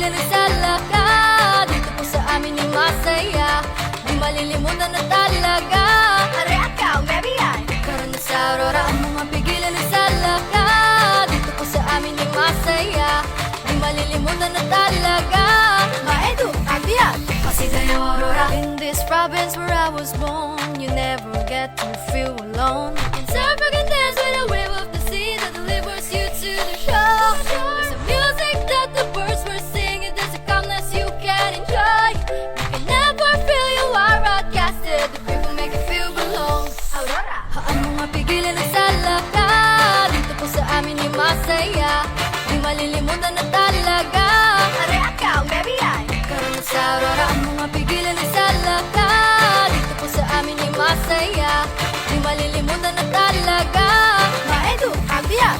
mapigil ang salaka. Dito po sa amin ay masaya, di malilimutan na talaga. Areka, maybe I Karoon na sa Aurora, ang mga pigilan ng salaka. Dito po sa amin ay masaya, di malilimutan na talaga. Maedu, agbiyan Pasay Aurora. In this province where I was born, you never get to feel alone. You can surf, you can dance with a wave of the sea that delivers you to the shore. There's a music that the birds were singing, there's a calmness you can enjoy. You can never feel you are outcasted, the people make you feel belong. Aurora Ang mga pigilan ng salaka, dito po sa amin ay masaya, di malilimutan na talaga. Areka, maybe I Karoon na sa Aurora, ang mga pigilan ng salaka. Dito po sa amin ay masaya, di malilimutan na talaga. Maedu, agbiyan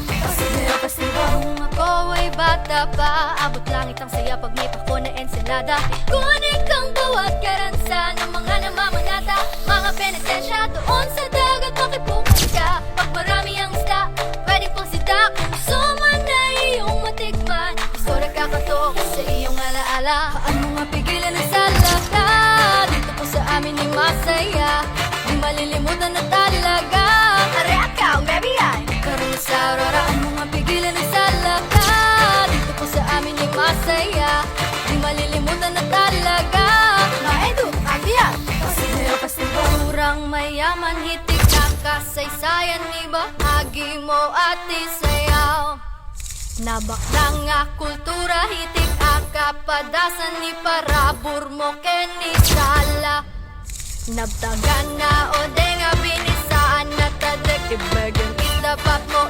Kung ako ay bata pa, abot langit ang saya pag may pako na ensenada. Kunin kang bawat karansa ng mga namamanata, mga penitensya doon sa dagat, makipukas ka. Pag marami ang isda, pwede pang sida, kung gusto man na iyong matikman. Gusto nakakatok sa iyong alaala. Ang mga pigilan ng salaka, dito po sa amin ay masaya, di malilimutan na talaga. Areka, maybe I Karoon na sa Aurora, ang mga pigilan ng salaka. Dito po sa amin ay masaya, di malilimutan na talaga. Maedu, agbiyan Kurang mayaman, hitik na kasaysayan, ni bahagi mo at isayaw. Nabak na nga kultura, hitik akapadasan, ni parabur mo kenisala. Nabtagan na o de nga binisaan na tadak, ibagang itapat mo